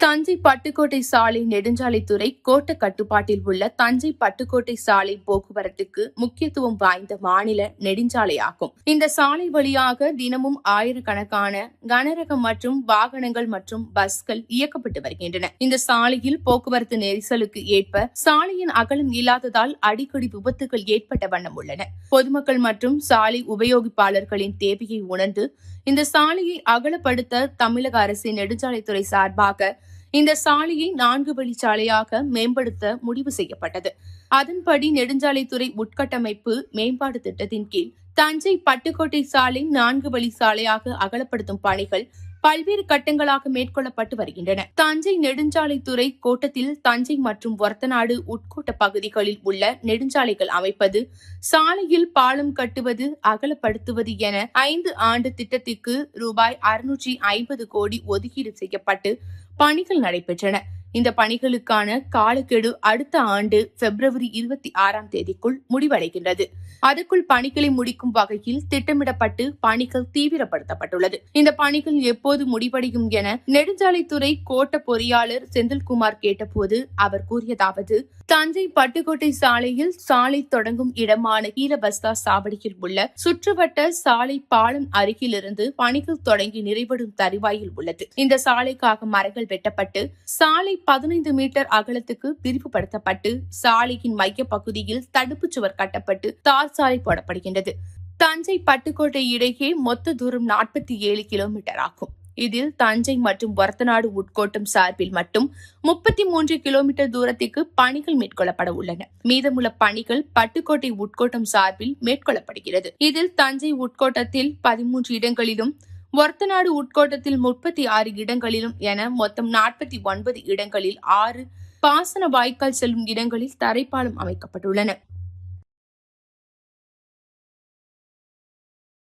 தஞ்சை பட்டுக்கோட்டை சாலை நெடுஞ்சாலைத்துறை கோட்ட கட்டுப்பாட்டில் உள்ள தஞ்சை பட்டுக்கோட்டை சாலை போக்குவரத்துக்கு முக்கியத்துவம் வாய்ந்த மாநில நெடுஞ்சாலையாகும். இந்த சாலை வழியாக தினமும் ஆயிரக்கணக்கான கனரக மற்றும் வாகனங்கள் மற்றும் பஸ்கள் இயக்கப்பட்டு வருகின்றன. இந்த சாலையில் போக்குவரத்து நெரிசலுக்கு ஏற்ப சாலையின் அகலம் இல்லாததால் அடிக்கடி விபத்துகள் ஏற்பட்ட வண்ணம் உள்ளன. பொதுமக்கள் மற்றும் சாலை உபயோகிப்பாளர்களின் தேவையை உணர்ந்து இந்த சாலையை அகலப்படுத்த தமிழக அரசின் நெடுஞ்சாலைத்துறை சார்பாக இந்த சாலையை 4 வழிச்சாலையாக மேம்படுத்த முடிவு செய்யப்பட்டது. அதன்படி நெடுஞ்சாலைத்துறை உட்கட்டமைப்பு மேம்பாடு திட்டத்தின் கீழ் தஞ்சை பட்டுக்கோட்டை சாலை 4 வழிச்சாலையாக அகலப்படுத்தும் பணிகள் பல்வேறு கட்டங்களாக மேற்கொள்ளப்பட்டு வருகின்றன. தஞ்சை நெடுஞ்சாலைத்துறை கோட்டத்தில் தஞ்சை மற்றும் ஒரத்தநாடு உட்கோட்ட பகுதிகளில் உள்ள நெடுஞ்சாலைகள் அமைப்பது, சாலையில் பாலம் கட்டுவது, அகலப்படுத்துவது என 5 ஆண்டு திட்டத்திற்கு ரூபாய் 650 கோடி ஒதுக்கீடு செய்யப்பட்டு பணிகள் நடைபெற்றன. இந்த பணிகளுக்கான காலக்கெடு அடுத்த ஆண்டு பிப்ரவரி 26ஆம் தேதிக்குள் முடிவடைகின்றது. அதற்குள் பணிகளை முடிக்கும் வகையில் திட்டமிடப்பட்டு பணிகள் தீவிரப்படுத்தப்பட்டுள்ளது. இந்த பணிகள் எப்போது முடிவடையும் என நெடுஞ்சாலைத்துறை கோட்ட பொறியாளர் செந்தில்குமார் கேட்டபோது அவர் கூறியதாவது: தஞ்சை பட்டுக்கோட்டை சாலையில் சாலை தொடங்கும் இடமான கீழபஸ்தா சாவடியில் உள்ள சுற்றுவட்ட சாலை பாலம் அருகிலிருந்து பணிகள் தொடங்கி நிறைவடும் தருவாயில் உள்ளது. இந்த சாலைக்காக மரங்கள் வெட்டப்பட்டு சாலை 15 மீட்டர் அகலத்துக்கு விரிவுபடுத்தப்பட்டு சாலையின் மைய பகுதியில் தடுப்புச் சுவர் கட்டப்பட்டு தார் சாலை போடப்படுகின்றது. தஞ்சை பட்டுக்கோட்டை இடையே மொத்த தூரம் 47 கிலோமீட்டர் ஆகும். இதில் தஞ்சை மற்றும் ஒரத்தநாடு உட்கோட்டம் சார்பில் மட்டும் 33 கிலோமீட்டர் தூரத்திற்கு பணிகள் மேற்கொள்ளப்பட உள்ளன. மீதமுள்ள பணிகள் பட்டுக்கோட்டை உட்கோட்டம் சார்பில் மேற்கொள்ளப்படுகிறது. இதில் தஞ்சை உட்கோட்டத்தில் 13 இடங்களிலும், ஒரத்தநாடு உட்கோட்டத்தில் 36 இடங்களிலும் என மொத்தம் 49 இடங்களில் 6 பாசன வாய்க்கால் செல்லும் இடங்களில் தரைப்பாலம் அமைக்கப்பட்டுள்ளன.